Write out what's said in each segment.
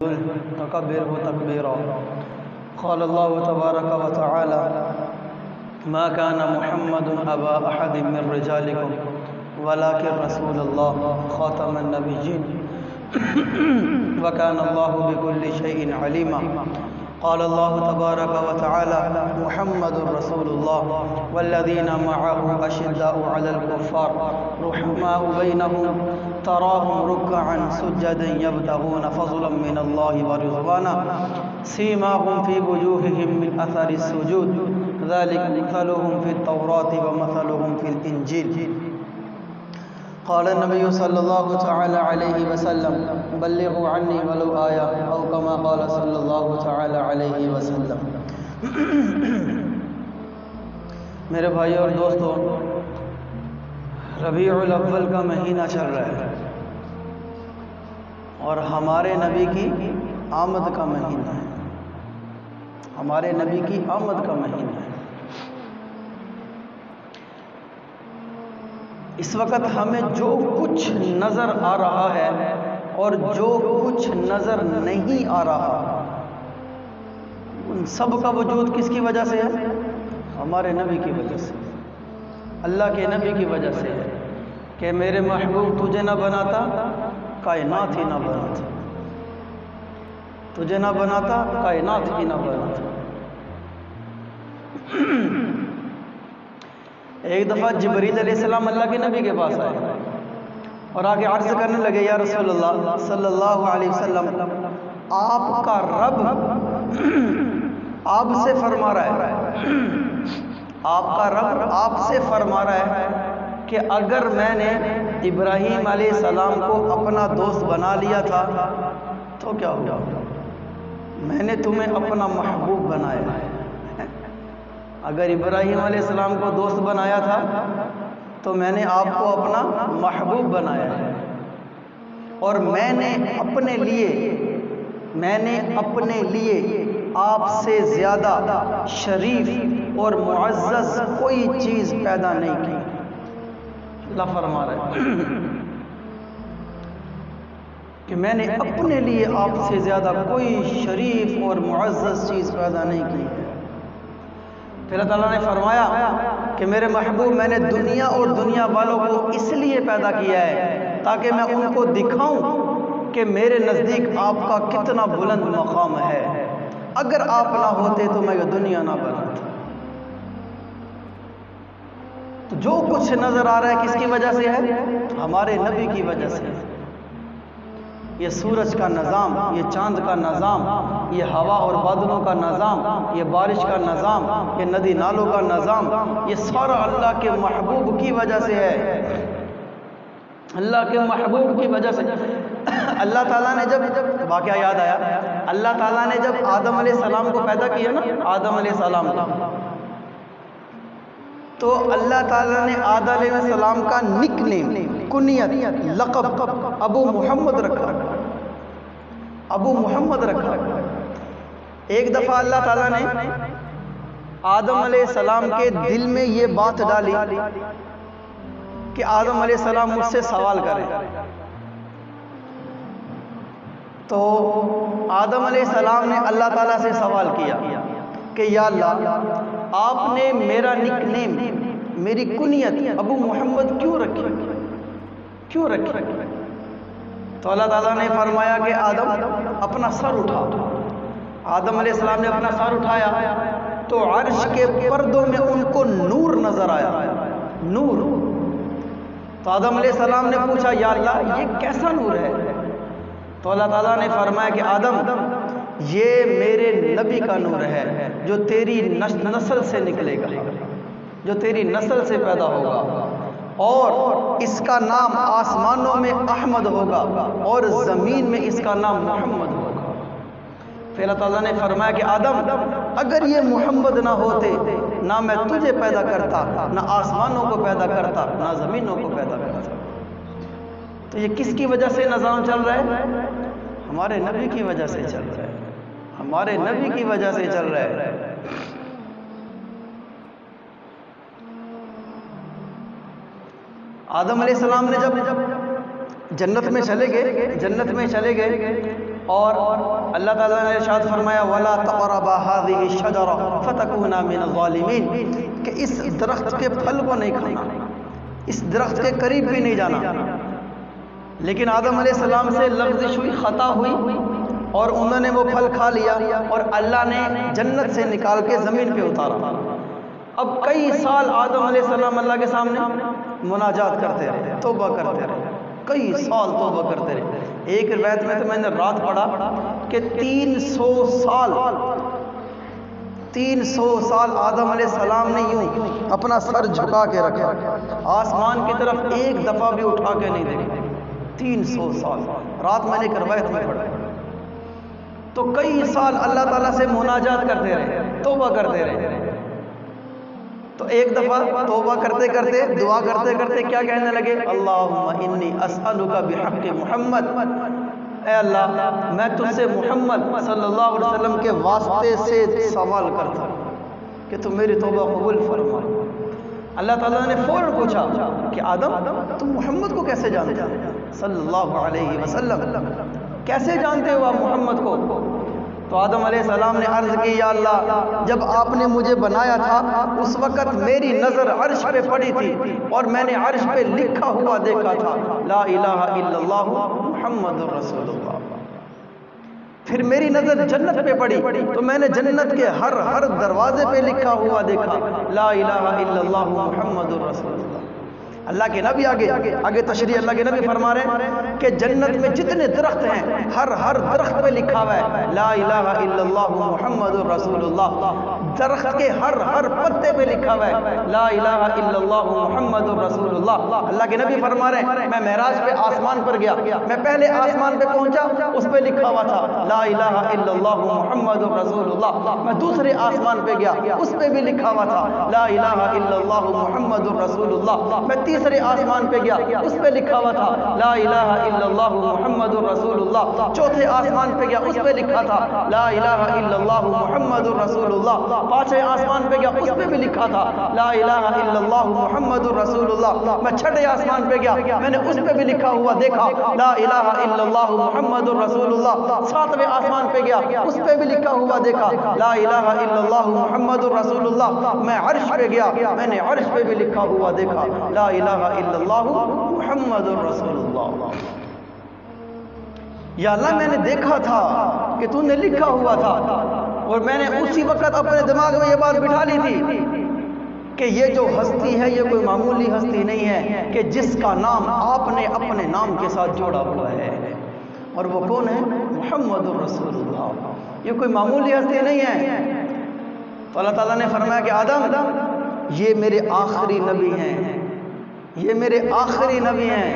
وكبره تكبيرا. قال الله تبارك وتعالى: ما كان محمد أبا أحد من رجالكم ولكن رسول الله خاتم النبيين وكان الله بكل شيء عليما. قال الله تبارك وتعالى: محمد رسول الله والذين معه أشداء على الكفار رحماء بينهم تراهم ركعا سجدا يبتغون فضلا من الله ورضوانا سيماهم في وجوههم من أثر السجود ذلك مثلهم في التوراة ومثلهم في الإنجيل. قال النبي صلى الله تعالى عليه وسلم: بلغوا عني ولو آية أو كما قال صلی اللہ تعالی علیہ وسلم. میرے بھائی اور دوستو، ربیع الاول کا مہینہ چل رہا ہے اور ہمارے نبی کی آمد کا مہینہ ہے. ہمارے نبی کی آمد کا مہینہ ہے. اس وقت ہمیں جو کچھ نظر آ رہا ہے اور جو کچھ نظر نہیں آ رہا، ان سب کا وجود کس کی وجہ سے ہے؟ ہمارے نبی کی وجہ سے، اللہ کے نبی کی وجہ سے ہے کہ میرے محبوب تجھے نہ بناتا کائنات ہی نہ بناتا، تجھے نہ بناتا کائنات ہی نہ بناتا. ایک دفعہ جبریل علیہ السلام اللہ کے نبی کے پاس آئے اور آگے عرض کرنے لگے: یا رسول اللہ صلی اللہ علیہ وسلم، آپ کا رب آپ سے فرما رہا ہے، آپ کا رب آپ سے فرما رہا ہے کہ اگر میں نے ابراہیم علیہ السلام کو اپنا دوست بنا لیا تھا تو کیا ہوا؟ میں نے تمہیں اپنا محبوب بنایا ہے. اگر ابراہیم علیہ السلام کو دوست بنایا تھا تو میں نے آپ کو اپنا محبوب بنایا ہے، اور میں نے اپنے لیے آپ سے زیادہ شریف اور معزز کوئی چیز پیدا نہیں کی. اللہ فرما رہا ہے کہ میں نے اپنے لیے آپ سے زیادہ کوئی شریف اور معزز چیز پیدا نہیں کی. پھر اللہ تعالیٰ نے فرمایا کہ میرے محبوب، میں نے دنیا اور دنیا والوں کو اس لیے پیدا کیا ہے تاکہ میں ان کو دکھاؤں کہ میرے نزدیک آپ کا کتنا بلند مقام ہے. اگر آپ نہ ہوتے تو میں یہ دنیا نہ بناتا. تو جو کچھ نظر آ رہا ہے کس کی وجہ سے ہے؟ ہمارے نبی کی وجہ سے. یہ سورج کا نظام، یہ چاند کا نظام، یہ ہوا اور بادلوں کا نظام، یہ بارش کا نظام، یہ ندی نالوں کا نظام، یہ سارا اللہ کے محبوب کی وجہ سے ہے. اللہ کے محبوب کی وجہ سے. اللہ تعالیٰ نے جب واقعہ یاد آیا، اللہ تعالیٰ نے جب آدم علیہ السلام کو پیدا کیا نا، آدم علیہ السلام کا، تو اللہ تعالیٰ نے آدم علیہ السلام کا نک نیم، کنیت، لقب ابو محمد رکھا. ابو محمد رکھا. ایک دفعہ اللہ تعالیٰ نے آدم علیہ السلام کے دل میں یہ بات ڈالی کہ آدم علیہ السلام مجھ سے سوال کریں. تو آدم علیہ السلام نے اللہ تعالیٰ سے سوال کیا کہ یا اللہ، آپ نے میرا نک نیم، میری کنیت ابو محمد کیوں رکھی؟ تو اللہ تعالیٰ نے فرمایا کہ آدم اپنا سر اٹھا. آدم علیہ السلام نے اپنا سر اٹھایا تو عرش کے پردوں میں ان کو نور نظر آیا، نور. تو آدم علیہ السلام نے پوچھا: یا اللہ، یہ کیسا نور ہے؟ تو اللہ تعالیٰ نے فرمایا کہ آدم، یہ میرے نبی کا نور ہے جو تیری نسل سے نکلے گا، جو تیری نسل سے پیدا ہوگا، اور اس کا نام آسمانوں میں احمد ہوگا اور زمین میں اس کا نام محمد ہوگا. پھر اللہ تعالیٰ نے فرمایا کہ آدم، اگر یہ محمد نہ ہوتے نہ میں تجھے پیدا کرتا، نہ آسمانوں کو پیدا کرتا، نہ زمینوں کو پیدا کرتا. تو یہ کس کی وجہ سے نظام چل رہا ہے؟ ہمارے نبی کی وجہ سے چل رہا ہے. ہمارے نبی کی وجہ سے چل رہا ہے. آدم علیہ السلام نے جب جنت میں چلے گئے اور اللہ تعالیٰ نے ارشاد فرمایا وَلَا تَقْرَبَا هَذِهِ الشَّجَرَةَ فَتَكُونَا مِنَ الظَّالِمِينَ کہ اس درخت کے پھل کو نہیں کھانا، اس درخت کے قریب بھی نہیں جانا۔ لیکن آدم علیہ السلام سے لغزش ہوئی، خطا ہوئی، اور انہوں نے وہ پھل کھا لیا، اور اللہ نے جنت سے نکال کے زمین پہ اتارا۔ اب کئی سال آدم علیہ السلام اللہ کے سامنے مناجات کرتے رہے، توبہ کرتے رہے، کئی سال توبہ کرتے رہے۔ ایک روایت میں تو میں نے رات پڑھا کہ 300 سال آدم علیہ السلام نے یوں اپنا سر جھکا کے رکھا، آسمان کی طرف ایک دفعہ بھی اٹھا کے نہیں دیکھا۔ 300 سال رات میں نے ایک روایت میں پڑھا۔ تو کئی سال اللہ تعالیٰ سے مناجات کرتے رہے، توبہ کرتے رہے۔ تو ایک دفعہ توبہ کرتے کرتے، دعا کرتے کرتے کیا کہنے لگے؟ اللہم انی اسألک بحق محمد، اے اللہ میں تجھ سے محمد صلی اللہ علیہ وسلم کے واسطے سے سوال کرتا ہوں کہ تم میری توبہ قبول فرما۔ اللہ تعالیٰ نے فوراً پوچھا کہ آدم تم محمد کو کیسے جانتے ہو صلی اللہ علیہ وسلم، کیسے جانتے ہو آپ محمد کو؟ تو آدم علیہ السلام نے عرض کی یا اللہ جب آپ نے مجھے بنایا تھا اس وقت میری نظر عرش پہ پڑی تھی اور میں نے عرش پہ لکھا ہوا دیکھا تھا لا الہ الا اللہ محمد رسول اللہ۔ پھر میری نظر جنت پہ پڑی تو میں نے جنت کے ہر دروازے پہ لکھا ہوا دیکھا لا الہ الا اللہ محمد رسول اللہ۔ اللہ کے نبی آگے تشریح اللہ کے نبی فرما رہے ہیں کہ جنت میں جتنے درخت ہیں ہر درخت پہ لکھا ہوا ہے لا الہ الا اللہ محمد رسول اللہ۔ درخت کے ہر پتے پہ لکھا ہوا ہے لا الہ الا اللہ محمد رسول اللہ۔ اللہ کے نبی فرما رہے ہیں میں معراج پہ آسمان پر گیا، میں پہلے آسمان پہ پہنچا، اس پہ لکھا ہوا تھا لا الہ الا اللہ محمد رسول اللہ۔ میں دوسرے آسمان پہ گیا، اس پہ بھی لکھا ہوا تھا لا الہ الا اللہ محمد رسول اللہ۔ میں تیسرے آسمان پہ گیا، اس پہ لکھا ہوا تھا لا الہ الا اللہ محمد رسول اللہ۔ چوتھے آسمان پہ گیا، اس پہ لکھا تھا لا الہ الا اللہ محمد رسول اللہ۔ پانچویں آسمان پہ گیا، اس پہ بھی لکھا تھا لا الہ الا اللہ محمد رسول اللہ۔ میں چھٹے آسمان پہ گیا، میں نے اس پہ بھی لکھا ہوا دیکھا لا الہ الا اللہ محمد رسول اللہ۔ ساتویں آسمان پہ گیا، اس پہ بھی لکھا ہوا دیکھا لا الہ الا اللہ محمد رسول اللہ۔ میں عرش پہ گیا، میں نے عرش پہ بھی لکھا ہوا دیکھا لا الہ الا اللہ محمد رسول اللہ۔ یا اللہ میں نے دیکھا تھا کہ تو نے لکھا ہوا تھا، اور میں نے اسی وقت اپنے دماغ میں یہ بات بٹھا لی تھی کہ یہ جو ہستی ہے یہ کوئی معمولی ہستی نہیں ہے کہ جس کا نام آپ نے اپنے نام کے ساتھ جوڑا ہوا ہے، اور وہ کون ہے؟ محمد رسول اللہ۔ یہ کوئی معمولی ہستی نہیں ہے۔ تو اللہ تعالیٰ نے فرمایا کہ آدم یہ میرے آخری نبی ہیں، یہ میرے آخری نبی ہیں،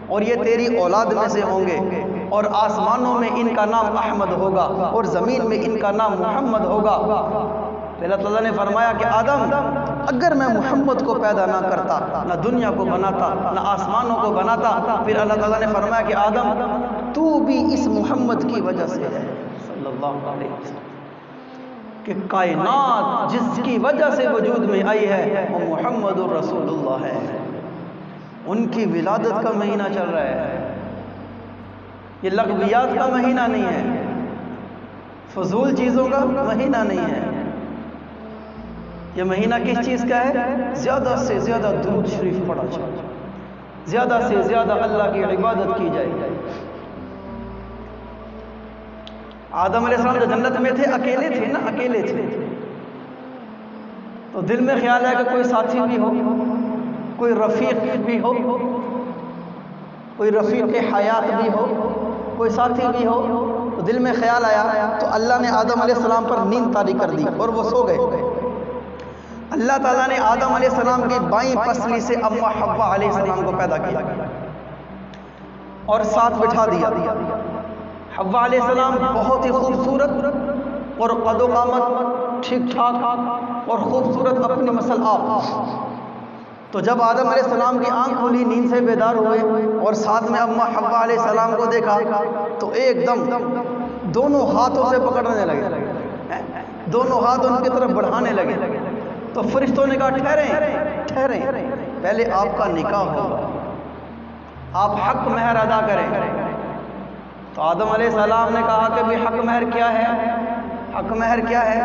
اور یہ تیری اولاد میں سے ہوں گے، اور آسمانوں میں ان کا نام احمد ہوگا اور زمین میں ان کا نام محمد ہوگا۔ اللہ تعالیٰ نے فرمایا کہ آدم اگر میں محمد کو پیدا نہ کرتا، نہ دنیا کو بناتا، نہ آسمانوں کو بناتا، پھر اللہ تعالیٰ نے فرمایا کہ آدم تو بھی اس محمد کی وجہ سے ہے صلی اللہ علیہ وسلم، کہ کائنات جس کی وجہ سے وجود میں آئی ہے وہ محمد رسول اللہ ہے۔ ان کی ولادت کا مہینہ چل رہا ہے، یہ لغویات کا مہینہ نہیں ہے، فضول چیزوں کا مہینہ نہیں ہے۔ یہ مہینہ کس چیز کا ہے؟ زیادہ سے زیادہ درود شریف پڑھا جائے، زیادہ سے زیادہ اللہ کی عبادت کی جائے۔ آدم علیہ السلام جو جنت میں تھے اکیلے تھے نا، اکیلے تھے، تو دل میں خیال ہے کہ کوئی ساتھی بھی ہو، کوئی رفیق بھی ہو، کوئی رفیق حیات بھی ہو، کوئی ساتھی بھی ہو۔ تو دل میں خیال آیا تو اللہ نے آدم علیہ السلام پر نیند طاری کر دی اور وہ سو گئے۔ اللہ تعالیٰ نے آدم علیہ السلام کی بائیں پسلی سے اماں حوا علیہ السلام کو پیدا کیا اور ساتھ بٹھا دیا۔ حوا علیہ السلام بہت ہی خوبصورت اور قد و قامت ٹھیک ٹھاک اور خوبصورت اپنی مثل آپ۔ تو جب آدم علیہ السلام کی آنکھ کھلی، نیند سے بیدار ہوئے اور ساتھ میں اماں حوا علیہ السلام کو دیکھا تو ایک دم دونوں ہاتھوں سے پکڑنے لگے، دونوں ہاتھ ان کی طرف بڑھانے لگے۔ تو فرشتوں نے کہا ٹھہریں، پہلے آپ کا نکاح ہوگا، آپ حق مہر ادا کریں۔ تو آدم علیہ السلام نے کہا کہ بھی حق مہر کیا ہے؟ حق مہر کیا ہے؟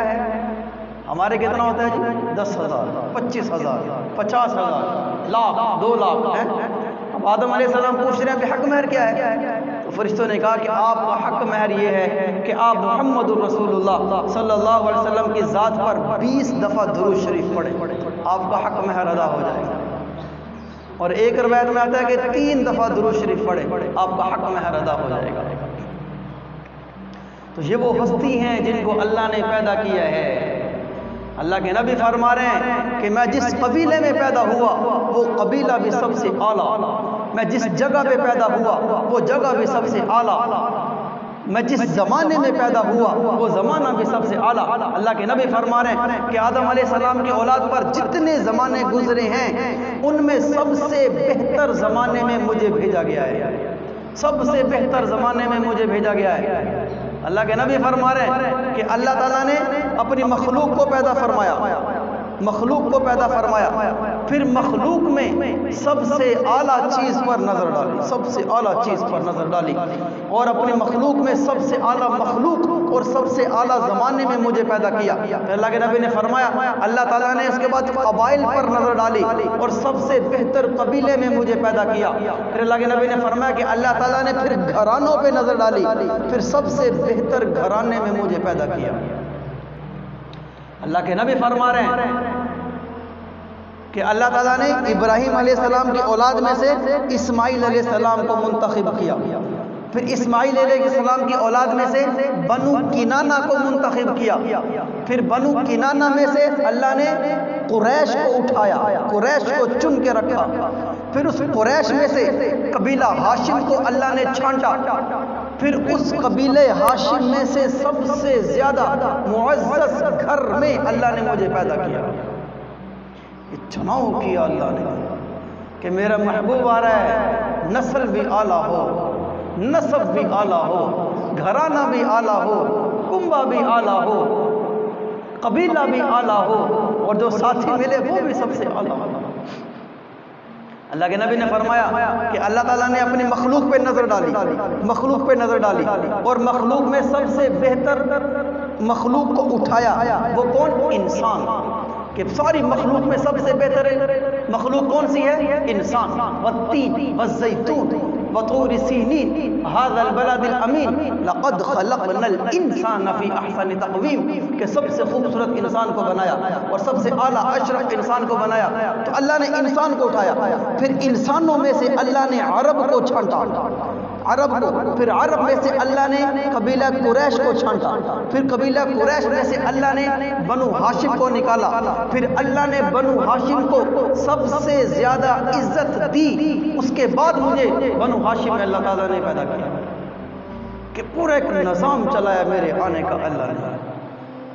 ہمارے کتنا ہوتا ہے جی؟ 10,000 25,000 50,000 لاکھ 2 لاکھ ہیں۔ اب آدم علیہ السلام پوچھ رہے ہیں کہ حق مہر کیا ہے؟ تو فرشتوں نے کہا کہ آپ کا حق مہر یہ ہے کہ آپ محمد الرسول اللہ صلی اللہ علیہ وسلم کی ذات پر 20 دفعہ درود شریف پڑھیں، آپ کا حق مہر ادا ہو جائے گا۔ اور ایک روایت میں آتا ہے کہ 3 دفعہ درود شریف پڑھیں، آپ کا حق مہر ادا ہو جائے گا۔ تو یہ وہ ہستی ہیں جن کو اللہ نے پیدا کیا ہے۔ اللہ کے نبی فرما رہے ہیں کہ میں جس قبیلے میں پیدا ہوا وہ قبیلہ بھی سب سے اعلیٰ، میں جس جگہ پہ پیدا ہوا وہ جگہ بھی سب سے اعلیٰ، میں جس زمانے میں پیدا ہوا وہ زمانہ بھی سب سے اعلیٰ۔ اللہ کے نبی فرما رہے ہیں کہ آدم علیہ السلام کی اولاد پر جتنے زمانے گزرے ہیں ان میں سب سے بہتر زمانے میں مجھے بھیجا گیا ہے، سب سے بہتر زمانے میں مجھے بھیجا گیا ہے۔ اللہ کے نبی فرما رہے ہیں کہ اللہ تعالیٰ نے اپنی مخلوق کو پیدا فرمایا، مخلوق کو پیدا فرمایا، پھر مخلوق میں سب سے اعلیٰ چیز پر نظر ڈالی، سب سے اعلیٰ چیز پر نظر ڈالی، اور اپنی مخلوق میں سب سے اعلیٰ مخلوق اور سب سے اعلیٰ زمانے میں مجھے پیدا کیا۔ پھر اللہ کے نبی نے فرمایا اللہ تعالیٰ نے اس کے بعد قبائل پر نظر ڈالی اور سب سے بہتر قبیلے میں مجھے پیدا کیا۔ پھر اللہ کے نبی نے فرمایا کہ اللہ تعالیٰ نے پھر گھرانوں پہ نظر ڈالی، پھر سب سے بہتر گھرانے میں مجھے پیدا کیا۔ اللہ کے نبی فرما رہے ہیں کہ اللہ تعالیٰ نے ابراہیم علیہ السلام کی اولاد میں سے اسماعیل علیہ السلام کو منتخب کیا، پھر اسماعیل علیہ السلام کی اولاد میں سے بنو کنانہ کو منتخب کیا، پھر بنو کنانہ میں سے اللہ نے قریش کو اٹھایا، قریش کو چن کے رکھا، پھر اس قریش میں سے قبیلہ ہاشم کو اللہ نے چھانٹا، پھر اس قبیلہ ہاشم میں سے سب سے زیادہ معزز گھر میں اللہ نے مجھے پیدا کیا۔ چناؤ کیا اللہ نے کہ میرا محبوب آ رہا ہے، نسل بھی اعلیٰ ہو، نسب بھی اعلیٰ ہو، گھرانہ بھی اعلیٰ ہو، کنبہ بھی اعلیٰ ہو، قبیلہ بھی اعلیٰ ہو، اور جو ساتھی ملے وہ بھی سب سے اعلیٰ ہو۔ اللہ کے نبی نے فرمایا کہ اللہ تعالیٰ نے اپنی مخلوق پہ نظر ڈالی، مخلوق پہ نظر ڈالی، اور مخلوق میں سب سے بہتر مخلوق کو اٹھایا۔ وہ کون؟ انسان، کہ ساری مخلوق میں سب سے بہتر مخلوق کون سی ہے؟ انسان۔ والتین والزیتون وطور سینین هذا البلد الامین لقد خلقنا الانسان فی احسن تقویم، کہ سب سے خوبصورت انسان کو بنایا اور سب سے اعلیٰ اشرف انسان کو بنایا۔ تو اللہ نے انسان کو اٹھایا، پھر انسانوں میں سے اللہ نے عرب کو چھانٹا، عرب کو، پھر عرب میں سے اللہ نے قبیلہ قریش کو چھانٹا، پھر قبیلہ قریش میں سے اللہ نے بنو ہاشم کو نکالا، پھر اللہ نے بنو ہاشم کو سب سے زیادہ عزت دی، اس کے بعد مجھے بنو ہاشم میں اللہ تعالیٰ نے پیدا کیا، کہ پورا ایک نظام چلایا میرے آنے کا اللہ نے،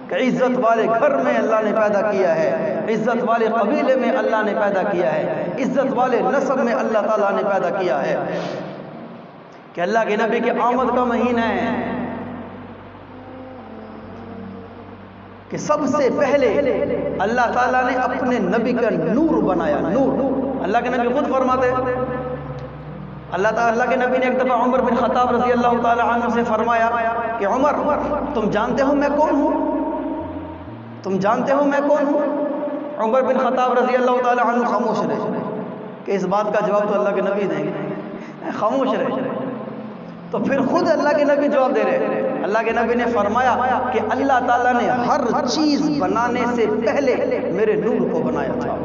کہ عزت والے گھر میں اللہ نے پیدا کیا ہے، عزت والے قبیلے میں اللہ نے پیدا کیا ہے، عزت والے نسب میں اللہ تعالیٰ نے پیدا کیا ہے، کہ اللہ کے نبی کے آمد کا مہینہ ہے، کہ سب سے پہلے اللہ تعالیٰ نے اپنے نبی کا نور بنایا، نور۔ اللہ کے نبی خود فرماتے ہیں، اللہ کے نبی نے ایک دفعہ عمر بن خطاب رضی اللہ تعالی عنہ سے فرمایا کہ عمر تم جانتے ہو میں کون ہوں؟ تم جانتے ہو میں کون ہوں؟ عمر بن خطاب رضی اللہ تعالی عنہ خاموش رہے کہ اس بات کا جواب تو اللہ کے نبی دیں گے، خاموش رہے۔ تو پھر خود اللہ کے نبی جواب دے رہے، اللہ کے نبی نے فرمایا کہ اللہ تعالیٰ نے ہر چیز بنانے سے پہلے میرے نور کو بنایا تھا،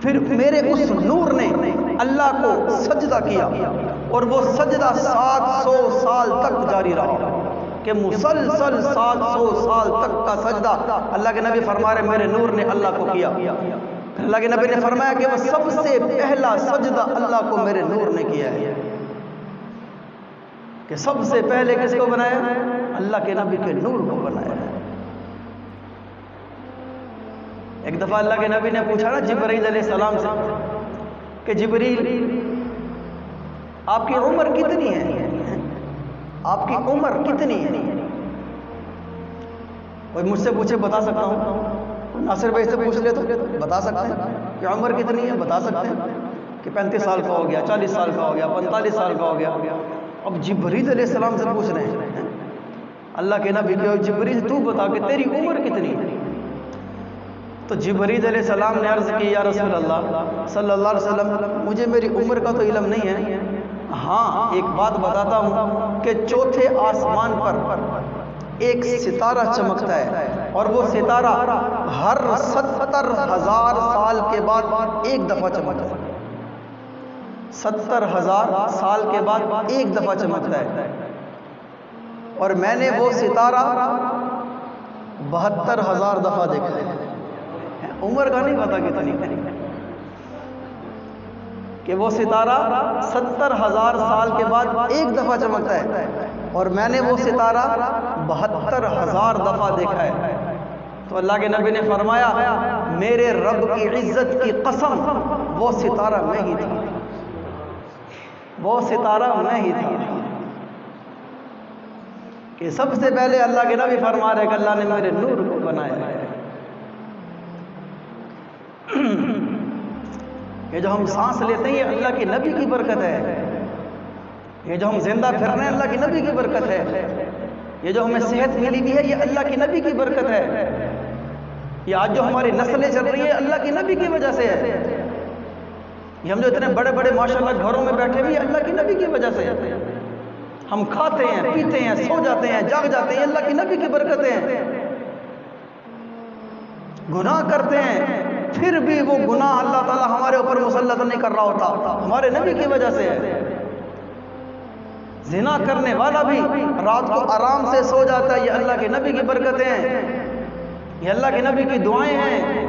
پھر میرے اس نور نے اللہ کو سجدہ کیا، اور وہ سجدہ 700 سال تک جاری رہا، کہ مسلسل 700 سال تک کا سجدہ اللہ کے نبی فرما رہے میرے نور نے اللہ کو کیا۔ پھر اللہ کے نبی نے فرمایا کہ وہ سب سے پہلا سجدہ اللہ کو میرے نور نے کیا ہے، کہ سب سے پہلے کس کو بنایا؟ اللہ کے نبی کے نور کو بنایا ہے۔ ایک دفعہ اللہ کے نبی نے پوچھا نا جبرائیل علیہ السلام سے کہ جبریل آپ کی عمر کتنی ہے؟ آپ کی عمر کتنی ہے؟ کوئی مجھ سے پوچھے بتا سکتا ہوں، ناصر بھائی سے پوچھ لے تو بتا سکتے ہیں کہ عمر کتنی ہے، بتا سکتے ہیں کہ 35 سال کا ہو گیا، 40 سال کا ہو گیا، 45 سال کا ہو گیا، اب جبریل علیہ السلام سے پوچھ رہے ہیں اللہ کے نبی کہ جبریل تو بتا کہ تیری عمر کتنی ہے؟ تو جبریل علیہ السلام نے عرض کی یا رسول اللہ صلی اللہ علیہ وسلم مجھے میری عمر کا تو علم نہیں ہے، ہاں ایک بات بتاتا ہوں کہ چوتھے آسمان پر ایک ستارہ چمکتا ہے اور وہ ستارہ ہر 70,000 سال کے بعد ایک دفعہ چمکتا ہے، 70,000 سال کے بعد ایک دفعہ چمکتا ہے، اور میں نے وہ ستارہ 72,000 دفعہ دیکھا ہے۔ عمر کا نہیں پتا کتنی کہ وہ ستارہ 70,000 سال کے بعد ایک دفعہ چمکتا ہے اور میں نے وہ ستارہ 72,000 دفعہ دیکھا ہے۔ تو اللہ کے نبی نے فرمایا میرے رب کی عزت کی قسم وہ ستارہ میں ہی تھا، وہ ستارہ میں ہی تھا کہ سب سے پہلے اللہ کے نبی فرما رہے کہ اللہ نے میرے نور کو بنایا ہے۔ یہ جو ہم سانس لیتے ہیں یہ اللہ کی نبی کی برکت ہے، یہ جو ہم زندہ پھر رہے ہیں اللہ کی نبی کی برکت ہے، یہ جو ہمیں صحت ملی بھی ہے یہ اللہ کی نبی کی برکت ہے، یہ آج جو ہماری نسلیں چل رہی ہیں اللہ کی نبی کی وجہ سے ہے، یہ ہم جو اتنے بڑے بڑے ماشاءاللہ گھروں میں بیٹھے ہوئے اللہ کی نبی کی وجہ سے ہے، ہم کھاتے ہیں پیتے ہیں سو جاتے ہیں جاگ جاتے ہیں اللہ کی نبی کی برکتیں ہیں، گناہ کرتے ہیں پھر بھی وہ گناہ اللہ تعالیٰ ہمارے اوپر مسلط نہیں کر رہا ہوتا، ہمارے نبی کی وجہ سے ہے۔ زنا کرنے والا بھی رات کو آرام سے سو جاتا ہے، یہ اللہ کے نبی کی برکتیں ہیں، یہ اللہ کے نبی کی دعائیں ہیں،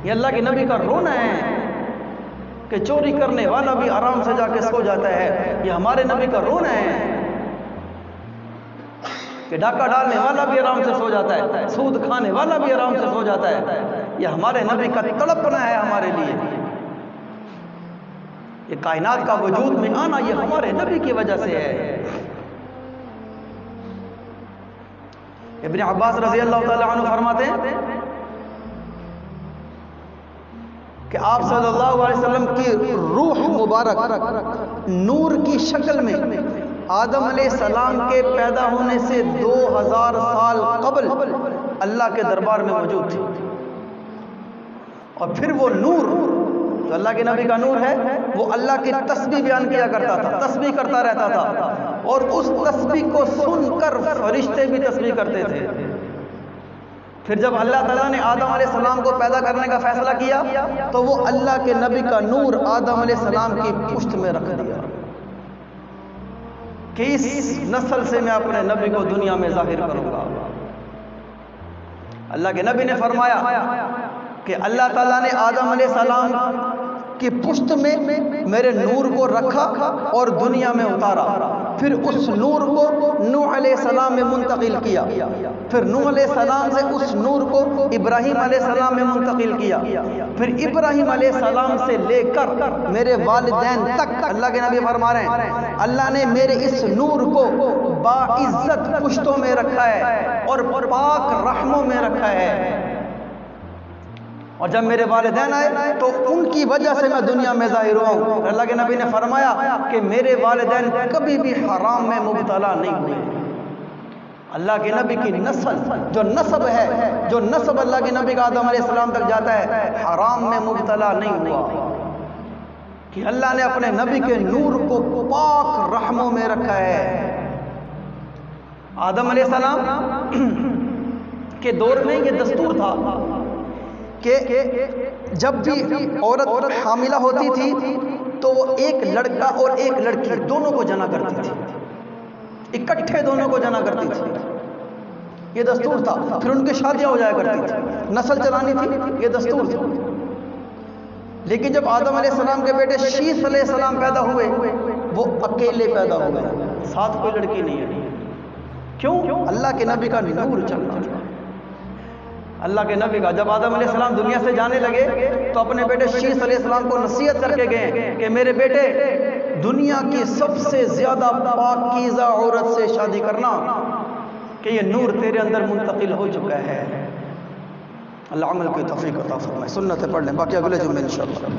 یہ اللہ کے نبی کا رونا ہے کہ چوری کرنے والا بھی آرام سے جا کے سو جاتا ہے، یہ ہمارے نبی کا رونا ہے کہ ڈاکہ ڈالنے والا بھی آرام سے سو جاتا ہے، سود کھانے والا بھی آرام سے سو جاتا ہے، یہ ہمارے نبی کا تڑپنا ہے ہمارے لیے، یہ کائنات کا وجود میں آنا یہ ہمارے نبی کی وجہ سے ہے۔ ابن عباس رضی اللہ تعالیٰ عنہ فرماتے ہیں کہ آپ صلی اللہ علیہ وسلم کی روح مبارک نور کی شکل میں آدم علیہ السلام کے پیدا ہونے سے 2000 سال قبل اللہ کے دربار میں موجود تھی، اور پھر وہ نور جو اللہ کے نبی کا نور ہے وہ اللہ کی تسبیح بیان کیا کرتا تھا، تسبیح کرتا رہتا تھا، اور اس تسبیح کو سن کر فرشتے بھی تسبیح کرتے تھے۔ پھر جب اللہ تعالیٰ نے آدم علیہ السلام کو پیدا کرنے کا فیصلہ کیا تو وہ اللہ کے نبی کا نور آدم علیہ السلام کی پشت میں رکھ دیا کہ اس نسل سے میں اپنے نبی کو دنیا میں ظاہر کروں گا۔ اللہ کے نبی نے فرمایا کہ اللہ تعالیٰ نے آدم علیہ السلام کی پشت میں میرے نور کو رکھا اور دنیا میں اتارا، پھر اس نور کو نوح علیہ السلام میں منتقل کیا، پھر نوح علیہ السلام سے اس نور کو ابراہیم علیہ السلام میں منتقل کیا، پھر ابراہیم علیہ السلام سے لے کر میرے والدین تک اللہ کے نبی فرما رہے ہیں اللہ نے میرے اس نور کو باعزت پشتوں میں رکھا ہے اور پاک رحموں میں رکھا ہے، اور جب میرے والدین آئے تو ان کی وجہ سے میں دنیا میں ظاہر ہوا ہوں۔ اللہ کے نبی نے فرمایا کہ میرے والدین کبھی بھی حرام میں مبتلا نہیں ہوئے۔ اللہ کے نبی کی نسل جو نسب ہے، جو نسب اللہ کے نبی کا آدم علیہ السلام تک جاتا ہے، حرام میں مبتلا نہیں ہوا کہ اللہ نے اپنے نبی کے نور کو پاک رحموں میں رکھا ہے۔ آدم علیہ السلام کے دور میں یہ دستور تھا کہ جب بھی عورت حاملہ ہوتی تھی تو وہ ایک لڑکا اور ایک لڑکی دونوں کو جنا کرتی تھی، اکٹھے دونوں کو جنا کرتی تھی، یہ دستور تھا۔ پھر ان کی شادیاں ہو جایا کرتی تھی، نسل چلانی تھی، یہ دستور تھا۔ لیکن جب آدم علیہ السلام کے بیٹے شیث علیہ السلام پیدا ہوئے وہ اکیلے پیدا ہوئے، ساتھ کوئی لڑکی نہیں ہے۔ کیوں؟ اللہ کے نبی کا نور چلنا تھا۔ اللہ کے نبی کا جب آدم علیہ السلام دنیا سے جانے لگے تو اپنے بیٹے شیث علیہ السلام کو نصیحت کر کے گئے کہ میرے بیٹے دنیا کی سب سے زیادہ پاکیزہ عورت سے شادی کرنا کہ یہ نور تیرے اندر منتقل ہو چکا ہے۔ اللہ عمل کی توفیق عطا فرمائے۔ سنتیں پڑھ لیں، باقی اگلے جمعے انشاءاللہ۔